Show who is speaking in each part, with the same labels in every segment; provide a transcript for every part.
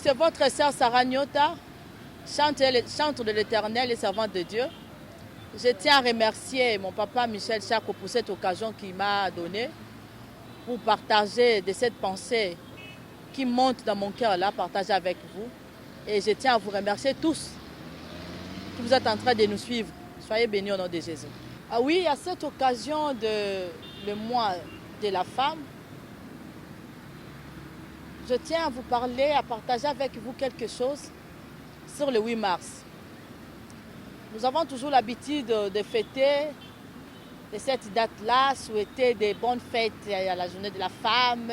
Speaker 1: c'est votre sœur Sarah Nyota, chantre de l'Éternel et servante de Dieu. Je tiens à remercier mon papa Michel Chako pour cette occasion qu'il m'a donnée pour partager de cette pensée qui monte dans mon cœur là, partager avec vous. Et je tiens à vous remercier tous qui vous êtes en train de nous suivre. Soyez bénis au nom de Jésus. Ah oui, à cette occasion de le mois de la femme, je tiens à vous parler, à partager avec vous quelque chose sur le 8 mars. Nous avons toujours l'habitude de fêter de cette date-là, souhaiter des bonnes fêtes à la journée de la femme.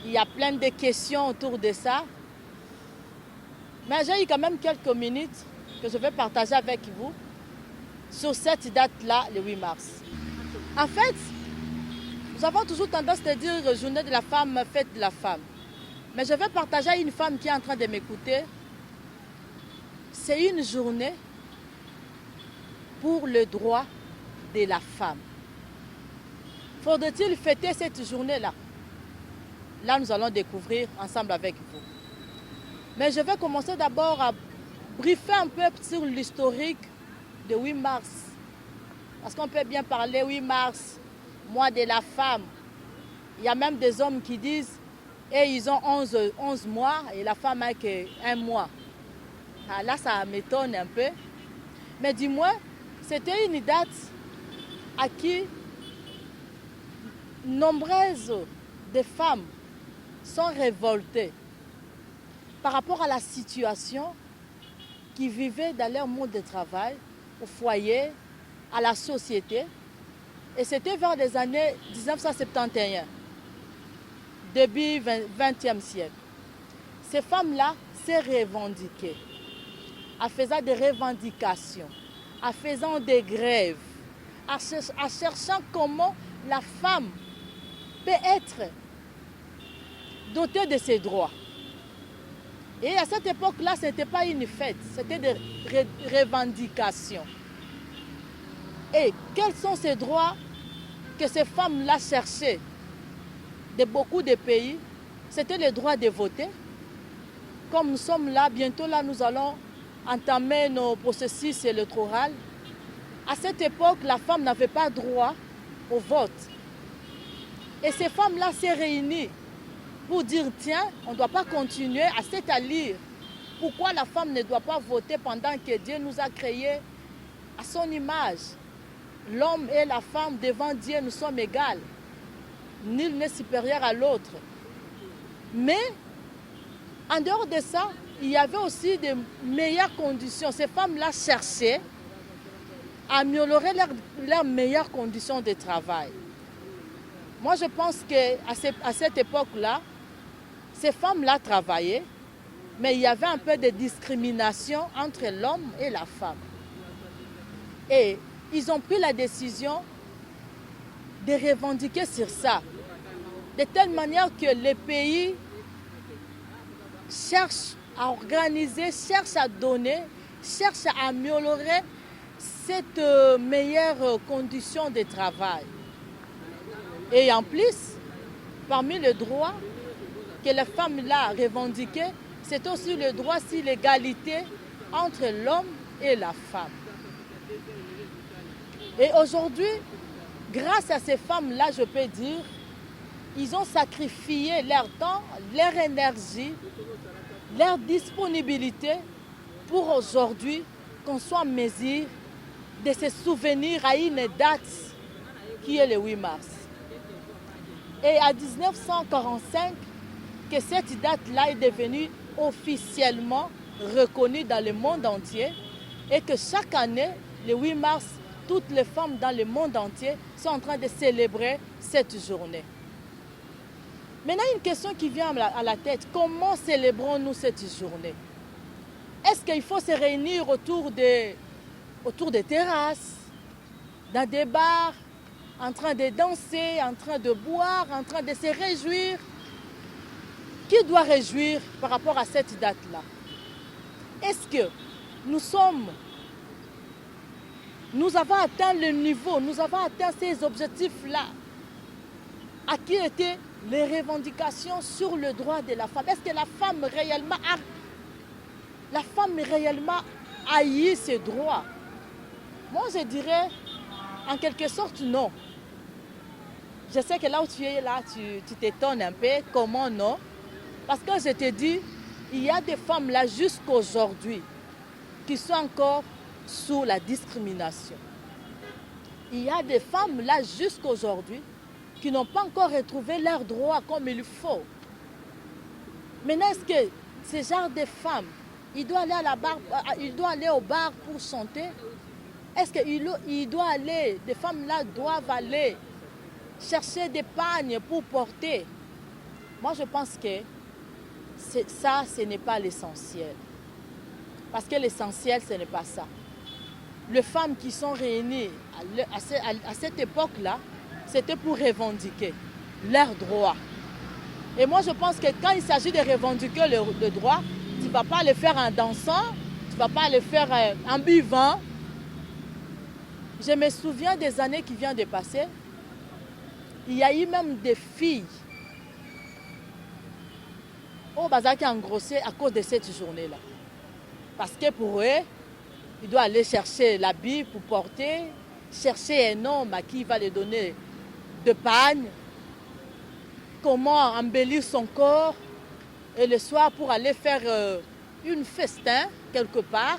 Speaker 1: Il y a plein de questions autour de ça. Mais j'ai eu quand même quelques minutes que je vais partager avec vous sur cette date-là, le 8 mars. En fait, nous avons toujours tendance à dire journée de la femme, fête de la femme. Mais je vais partager à une femme qui est en train de m'écouter. C'est une journée pour le droit de la femme. Faudrait-il fêter cette journée-là? Là, nous allons découvrir ensemble avec vous. Mais je vais commencer d'abord à briefer un peu sur l'historique de 8 mars. Parce qu'on peut bien parler 8 mars, mois de la femme. Il y a même des hommes qui disent, et ils ont 11 mois et la femme n'a qu'un mois. Ah, là, ça m'étonne un peu. Mais dis-moi, c'était une date à qui nombreuses de femmes sont révoltées par rapport à la situation qu'ils vivaient dans leur monde de travail, au foyer, à la société. Et c'était vers les années 1971, début 20e siècle. Ces femmes-là s'est revendiquées, en faisant des revendications, en faisant des grèves, en cherchant comment la femme peut être dotée de ses droits. Et à cette époque-là, ce n'était pas une fête, c'était des revendications. Et quels sont ces droits que ces femmes-là cherchaient de beaucoup de pays? C'était le droit de voter. Comme nous sommes là, bientôt là, nous allons entamer nos processus électoraux. À cette époque, la femme n'avait pas droit au vote. Et ces femmes-là s'est réunies pour dire, tiens, on ne doit pas continuer à s'étalir. Pourquoi la femme ne doit pas voter pendant que Dieu nous a créés à son image? L'homme et la femme devant Dieu, nous sommes égales. Nul n'est supérieur à l'autre. Mais, en dehors de ça, il y avait aussi de meilleures conditions. Ces femmes-là cherchaient à améliorer leurs meilleures conditions de travail. Moi, je pense qu'à cette époque-là, ces femmes-là travaillaient, mais il y avait un peu de discrimination entre l'homme et la femme. Et ils ont pris la décision de revendiquer sur ça, de telle manière que les pays cherchent à organiser, cherchent à donner, cherchent à améliorer cette meilleure condition de travail. Et en plus, parmi les droits que les femmes-là revendiquaient, c'est aussi le droit sur l'égalité entre l'homme et la femme. Et aujourd'hui, grâce à ces femmes-là, je peux dire, ils ont sacrifié leur temps, leur énergie, leur disponibilité pour aujourd'hui qu'on soit en mesure de se souvenir à une date qui est le 8 mars. Et à 1945, que cette date-là est devenue officiellement reconnue dans le monde entier et que chaque année, le 8 mars, toutes les femmes dans le monde entier sont en train de célébrer cette journée. Maintenant, une question qui vient à la tête, comment célébrons-nous cette journée? Est-ce qu'il faut se réunir autour des terrasses, dans des bars, en train de danser, en train de boire, en train de se réjouir? Qui doit réjouir par rapport à cette date-là? Est-ce que nous avons atteint le niveau, nous avons atteint ces objectifs-là à qui était les revendications sur le droit de la femme. Est-ce que la femme réellement haït ses droits? Moi, je dirais, en quelque sorte, non. Je sais que là où tu es, là, tu t'étonnes un peu. Comment non? Parce que je te dis, il y a des femmes là jusqu'aujourd'hui qui sont encore sous la discrimination. Il y a des femmes là jusqu'aujourd'hui qui n'ont pas encore retrouvé leurs droits comme il faut. Maintenant, est-ce que ce genre de femmes, il doit aller au bar pour chanter? Est-ce qu'il doit aller, des femmes là doivent aller chercher des pagnes pour porter? Moi, je pense que ça, ce n'est pas l'essentiel. Parce que l'essentiel, ce n'est pas ça. Les femmes qui sont réunies à cette époque-là, c'était pour revendiquer leurs droits. Et moi, je pense que quand il s'agit de revendiquer le droit, tu ne vas pas le faire en dansant, tu ne vas pas le faire en buvant. Je me souviens des années qui viennent de passer. Il y a eu même des filles au bazar qui ont engrossé à cause de cette journée-là. Parce que pour eux, il doit aller chercher l'habit pour porter, chercher un homme à qui il va lui donner de pagne, comment embellir son corps, et le soir pour aller faire une festin quelque part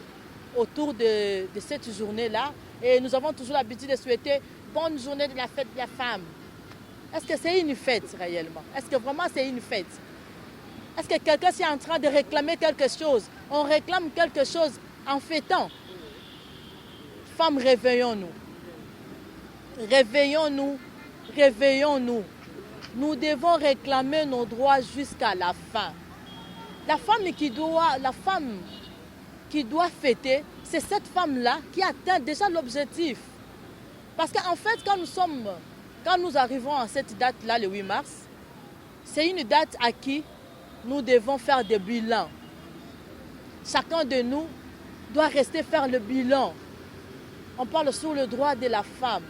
Speaker 1: autour de cette journée-là. Et nous avons toujours l'habitude de souhaiter bonne journée de la fête de la femme. Est-ce que c'est une fête réellement? Est-ce que vraiment c'est une fête? Est-ce que quelqu'un est en train de réclamer quelque chose? On réclame quelque chose en fêtant. Femmes, réveillons-nous. Réveillons-nous. Réveillons-nous. Nous devons réclamer nos droits jusqu'à la fin. La femme qui doit fêter, c'est cette femme-là qui atteint déjà l'objectif. Parce qu'en fait, quand nous arrivons à cette date-là, le 8 mars, c'est une date à qui nous devons faire des bilans. Chacun de nous doit rester faire le bilan. On parle sur le droit de la femme.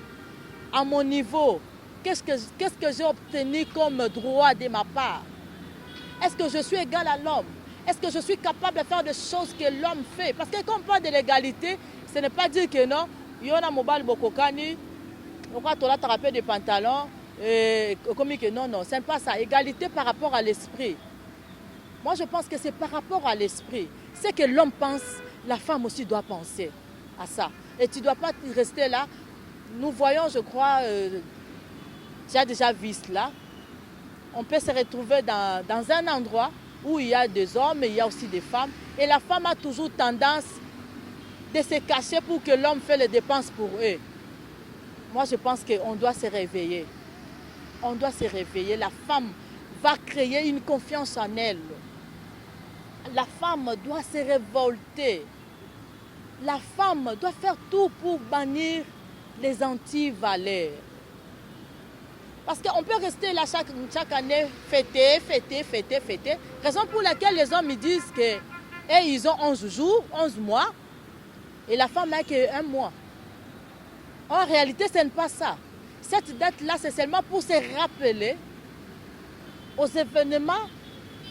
Speaker 1: À mon niveau, qu'est-ce que j'ai obtenu comme droit de ma part? Est-ce que je suis égal à l'homme? Est-ce que je suis capable de faire des choses que l'homme fait? Parce que quand on parle de l'égalité, ce n'est pas dire que non, il y a mobile bokokani, on va t'attraper des pantalons, comme que non, non, c'est pas ça. Égalité par rapport à l'esprit. Moi, je pense que c'est par rapport à l'esprit. Ce que l'homme pense, la femme aussi doit penser à ça. Et tu ne dois pas rester là. Nous voyons, je crois, tu as déjà vu cela. On peut se retrouver dans un endroit où il y a des hommes et il y a aussi des femmes. Et la femme a toujours tendance de se cacher pour que l'homme fasse les dépenses pour eux. Moi, je pense qu'on doit se réveiller. On doit se réveiller. La femme va créer une confiance en elle. La femme doit se révolter. La femme doit faire tout pour bannir les anti-valeurs. Parce qu'on peut rester là chaque année, fêter. Raison pour laquelle les hommes ils disent qu'ils ont 11 jours, 11 mois, et la femme n'a qu'un mois. En réalité, ce n'est pas ça. Cette date-là, c'est seulement pour se rappeler aux événements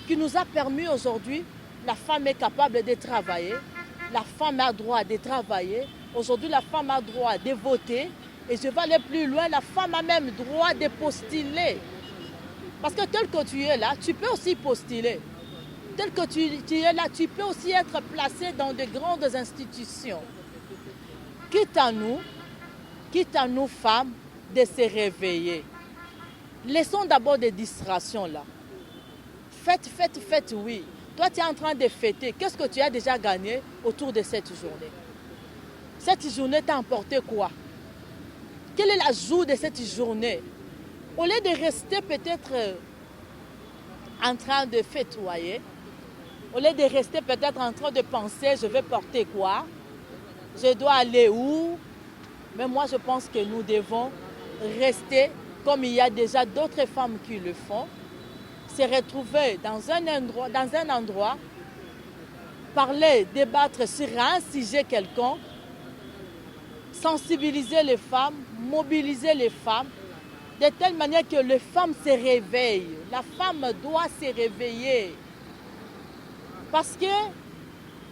Speaker 1: qui nous a permis aujourd'hui, la femme est capable de travailler, la femme a droit de travailler, aujourd'hui la femme a droit de voter, et je vais aller plus loin, la femme a même droit de postuler. Parce que tel que tu es là, tu peux aussi postuler. Tel que tu es là, tu peux aussi être placé dans de grandes institutions. Quitte à nous femmes, de se réveiller. Laissons d'abord des distractions là. Fête, oui. Toi, tu es en train de fêter. Qu'est-ce que tu as déjà gagné autour de cette journée? Cette journée t'a apporté quoi? Quel est l'ajout de cette journée? Au lieu de rester peut-être en train de fêtoyer, au lieu de rester peut-être en train de penser, je vais porter quoi? Je dois aller où? Mais moi, je pense que nous devons rester comme il y a déjà d'autres femmes qui le font, se retrouver dans un endroit, parler, débattre sur un sujet quelconque, sensibiliser les femmes, mobiliser les femmes de telle manière que les femmes se réveillent. La femme doit se réveiller. Parce que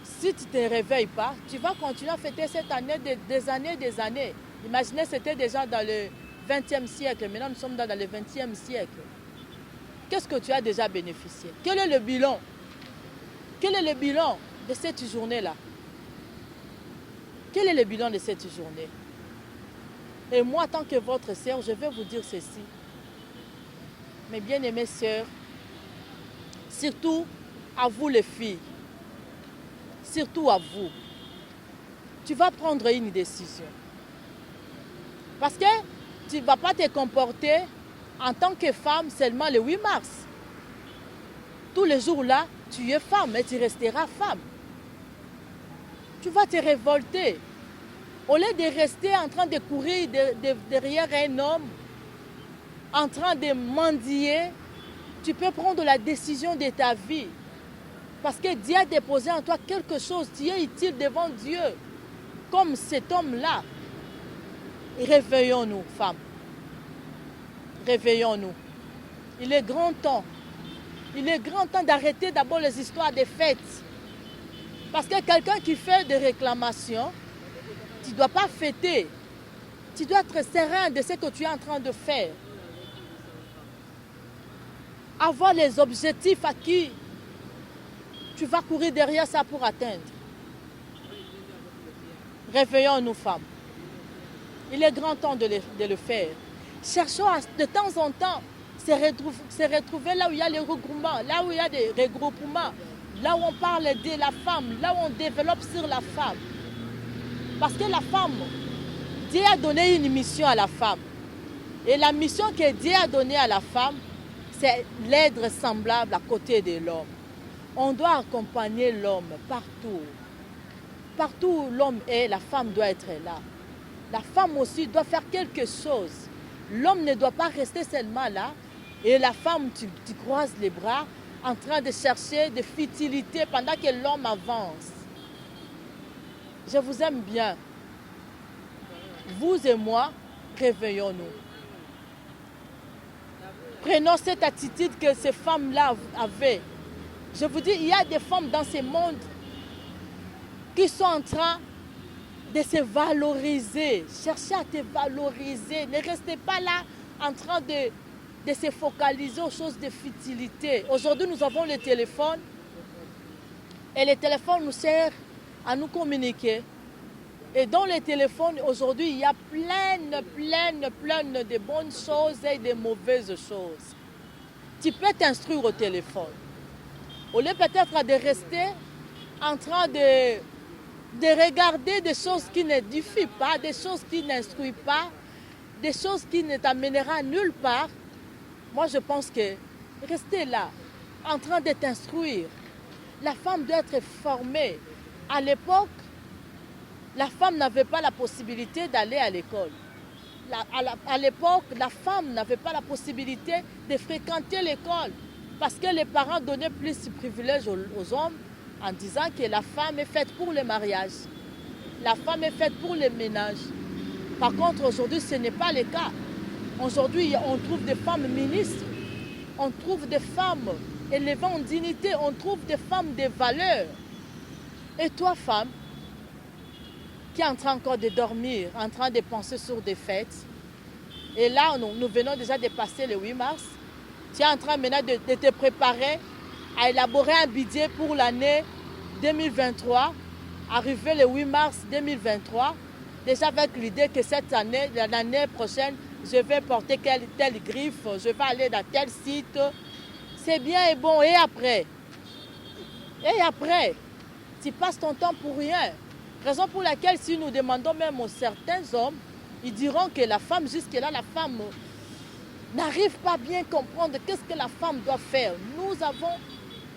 Speaker 1: si tu ne te réveilles pas, tu vas continuer à fêter cette année des années. Imaginez, c'était déjà dans le 20e siècle. Maintenant, nous sommes dans le 20e siècle. Qu'est-ce que tu as déjà bénéficié? Quel est le bilan? Quel est le bilan de cette journée-là? Quel est le bilan de cette journée? Et moi, en tant que votre sœur, je vais vous dire ceci. Mes bien-aimées sœurs, surtout à vous les filles, surtout à vous, tu vas prendre une décision. Parce que tu ne vas pas te comporter en tant que femme seulement le 8 mars. Tous les jours-là, tu es femme et tu resteras femme. Tu vas te révolter. Au lieu de rester en train de courir derrière un homme, en train de mendier, tu peux prendre la décision de ta vie. Parce que Dieu a déposé en toi quelque chose, tu es utile devant Dieu, comme cet homme-là. Réveillons-nous, femmes. Réveillons-nous. Il est grand temps. Il est grand temps d'arrêter d'abord les histoires des fêtes. Parce que quelqu'un qui fait des réclamations, tu ne dois pas fêter. Tu dois être serein de ce que tu es en train de faire. Avoir les objectifs à qui tu vas courir derrière ça pour atteindre. Réveillons-nous, femmes. Il est grand temps de le faire. Cherchons de temps en temps se retrouver là où il y a les regroupements, là où il y a des regroupements, là où on parle de la femme, là où on développe sur la femme. Parce que la femme, Dieu a donné une mission à la femme. Et la mission que Dieu a donnée à la femme, c'est l'être semblable à côté de l'homme. On doit accompagner l'homme partout. Partout où l'homme est, la femme doit être là. La femme aussi doit faire quelque chose. L'homme ne doit pas rester seulement là. Et la femme, tu croises les bras en train de chercher des futilités pendant que l'homme avance. Je vous aime bien. Vous et moi, réveillons-nous. Prenons cette attitude que ces femmes-là avaient. Je vous dis, il y a des femmes dans ce monde qui sont en train de se valoriser. Cherchez à te valoriser. Ne restez pas là en train de se focaliser aux choses de futilité. Aujourd'hui, nous avons le téléphone. Et le téléphone nous sert à nous communiquer. Et dans le téléphone, aujourd'hui, il y a plein de bonnes choses et de mauvaises choses. Tu peux t'instruire au téléphone. Au lieu peut-être de rester en train de regarder des choses qui n'édifient pas, des choses qui n'instruisent pas, des choses qui ne t'amèneront nulle part. Moi, je pense que rester là, en train de t'instruire. La femme doit être formée. À l'époque, la femme n'avait pas la possibilité d'aller à l'école. À l'époque, la femme n'avait pas la possibilité de fréquenter l'école parce que les parents donnaient plus de privilèges aux hommes en disant que la femme est faite pour le mariage. La femme est faite pour le ménage. Par contre, aujourd'hui, ce n'est pas le cas. Aujourd'hui, on trouve des femmes ministres, on trouve des femmes élevées en dignité, on trouve des femmes de valeur. Et toi, femme, qui est en train encore de dormir, en train de penser sur des fêtes, et là, nous venons déjà de passer le 8 mars, tu es en train maintenant de te préparer à élaborer un budget pour l'année 2023, arrivé le 8 mars 2023, déjà avec l'idée que cette année, l'année prochaine, je vais porter telle griffe, je vais aller dans tel site. C'est bien et bon. Et après, tu passes ton temps pour rien. Raison pour laquelle si nous demandons même aux certains hommes, ils diront que la femme, jusque-là, la femme n'arrive pas à bien comprendre qu'est-ce que la femme doit faire. Nous avons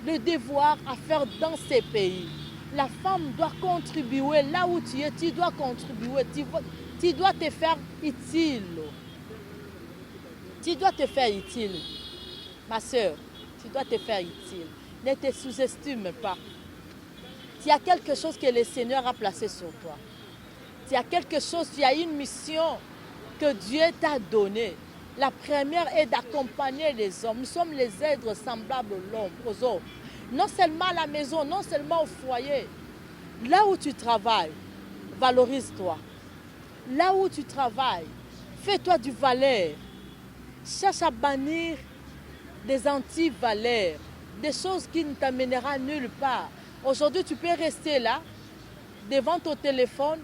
Speaker 1: le devoir à faire dans ces pays. La femme doit contribuer là où tu es, tu dois contribuer, tu dois te faire utile. Tu dois te faire utile. Ma soeur, tu dois te faire utile. Ne te sous-estime pas. Il y a quelque chose que le Seigneur a placé sur toi. Il y a quelque chose, il y a une mission que Dieu t'a donnée. La première est d'accompagner les hommes. Nous sommes les êtres semblables aux hommes. Non seulement à la maison, non seulement au foyer. Là où tu travailles, valorise-toi. Là où tu travailles, fais-toi du valeur. Cherche à bannir des anti-valeurs, des choses qui ne t'amèneront nulle part. Aujourd'hui, tu peux rester là, devant ton téléphone,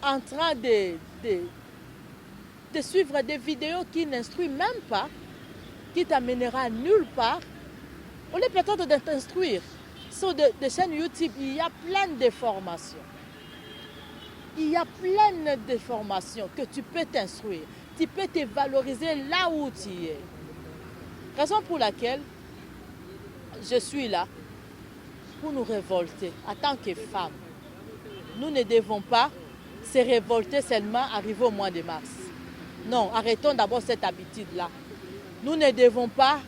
Speaker 1: en train de suivre des vidéos qui n'instruisent même pas, qui t'amènera nulle part. Au lieu peut-être de t'instruire, sur des chaînes YouTube, il y a plein de formations. Il y a plein de formations que tu peux t'instruire. Tu peux te valoriser là où tu es. Raison pour laquelle je suis là, pour nous révolter en tant que femmes. Nous ne devons pas se révolter seulement arrivé au mois de mars. Non, arrêtons d'abord cette habitude-là. Nous ne devons pas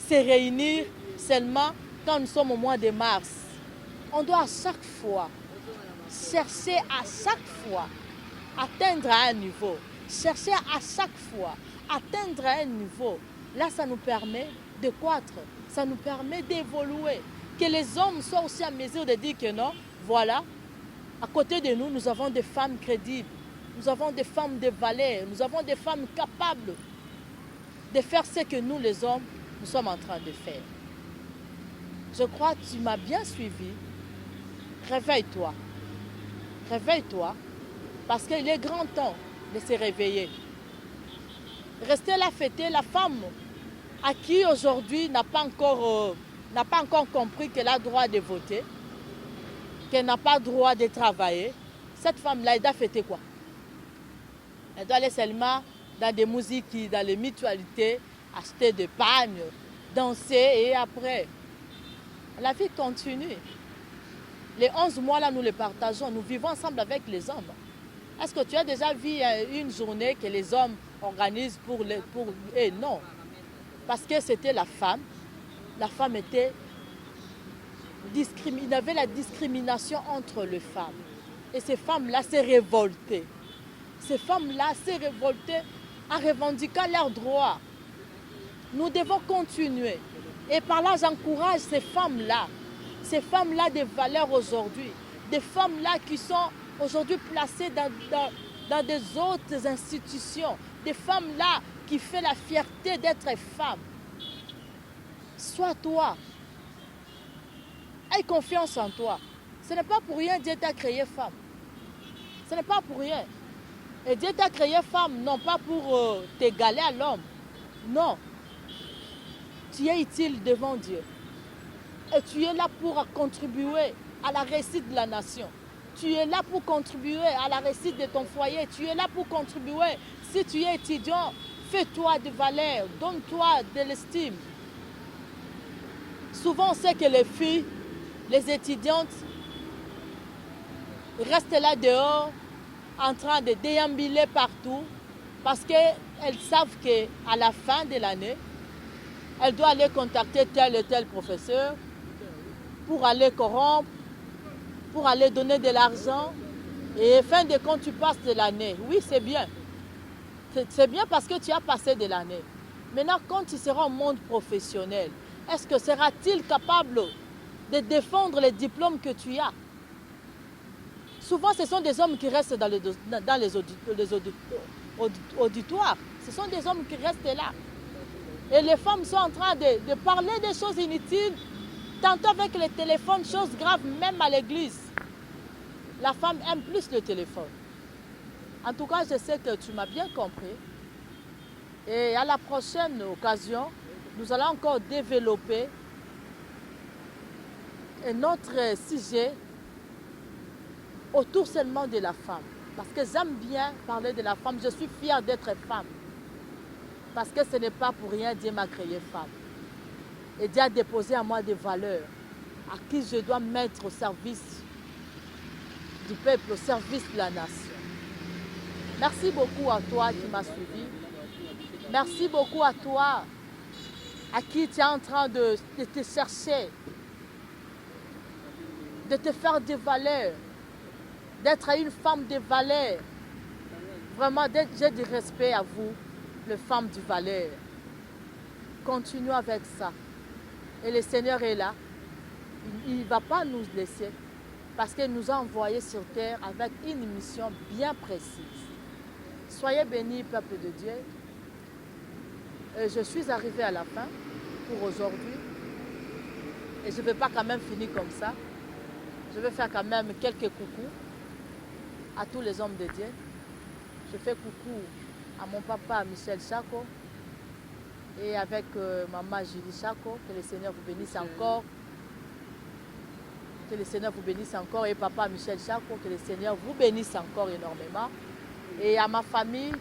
Speaker 1: se réunir seulement quand nous sommes au mois de mars. On doit à chaque fois chercher à chaque fois atteindre un niveau. Chercher à chaque fois atteindre un niveau. Là, ça nous permet de croître. Ça nous permet d'évoluer. Que les hommes soient aussi en mesure de dire que non, voilà, à côté de nous, nous avons des femmes crédibles. Nous avons des femmes de valeur. Nous avons des femmes capables de faire ce que nous, les hommes, nous sommes en train de faire. Je crois que tu m'as bien suivi. Réveille-toi. Réveille-toi. Parce qu'il est grand temps de se réveiller. Rester là fêter la femme à qui aujourd'hui n'a pas encore compris qu'elle a le droit de voter, qu'elle n'a pas le droit de travailler. Cette femme-là, elle doit fêter quoi? Elle doit aller seulement dans des musiques, dans les mutualités, acheter des pagnes, danser et après, la vie continue. Les 11 mois là, nous les partageons, nous vivons ensemble avec les hommes. Est-ce que tu as déjà vu une journée que les hommes organisent pour... non, parce que c'était la femme. La femme était... Il y avait la discrimination entre les femmes. Et ces femmes-là s'est révoltées. Ces femmes-là s'est révoltées en revendiquant leurs droits. Nous devons continuer. Et par là, j'encourage ces femmes-là de valeur aujourd'hui, des femmes-là qui sont aujourd'hui placées dans des autres institutions, des femmes-là qui font la fierté d'être femmes. Sois toi. Aie confiance en toi. Ce n'est pas pour rien que Dieu t'a créé femme. Ce n'est pas pour rien. Et Dieu t'a créé femme, non pas pour t'égaler à l'homme. Non. Tu es utile devant Dieu. Et tu es là pour contribuer à la réussite de la nation. Tu es là pour contribuer à la réussite de ton foyer. Tu es là pour contribuer. Si tu es étudiant, fais-toi de valeur. Donne-toi de l'estime. Souvent, on sait que les filles, les étudiantes, restent là dehors en train de déambuler partout parce qu'elles savent qu'à la fin de l'année, elles doivent aller contacter tel et tel professeur pour aller corrompre, pour aller donner de l'argent. Et fin de compte, tu passes de l'année. Oui, c'est bien. C'est bien parce que tu as passé de l'année. Maintenant, quand tu seras au monde professionnel, est-ce que sera-t-il capable de défendre les diplômes que tu as? Souvent, ce sont des hommes qui restent dans les auditoires. Ce sont des hommes qui restent là. Et les femmes sont en train de parler des choses inutiles, tantôt avec le téléphone, choses graves, même à l'église. La femme aime plus le téléphone. En tout cas, je sais que tu m'as bien compris. Et à la prochaine occasion, nous allons encore développer un autre sujet autour seulement de la femme. Parce que j'aime bien parler de la femme. Je suis fière d'être femme. Parce que ce n'est pas pour rien Dieu m'a créé femme. Et Dieu a déposé en moi des valeurs à qui je dois mettre au service du peuple, au service de la nation. Merci beaucoup à toi qui m'as suivi. Merci beaucoup à toi à qui tu es en train de te chercher, de te faire des valeurs, d'être une femme de valeur. Vraiment, j'ai du respect à vous. les femmes du Valais. Continuons avec ça. Et le Seigneur est là. Il ne va pas nous laisser parce qu'il nous a envoyés sur terre avec une mission bien précise. Soyez bénis, peuple de Dieu. Et je suis arrivée à la fin pour aujourd'hui. Et je ne vais pas quand même finir comme ça. Je vais faire quand même quelques coucous à tous les hommes de Dieu. Je fais coucou à mon papa Michel Chako et avec maman Julie Chako. Que le Seigneur vous bénisse encore. Que le Seigneur vous bénisse encore. Et papa Michel Chako, que le Seigneur vous bénisse encore énormément. Et à ma famille,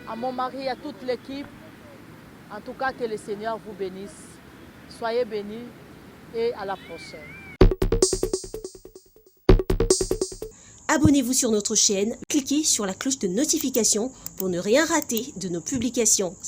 Speaker 1: à mon mari, à toute l'équipe, en tout cas que le Seigneur vous bénisse. Soyez bénis et à la prochaine.
Speaker 2: Abonnez-vous sur notre chaîne, cliquez sur la cloche de notification pour ne rien rater de nos publications.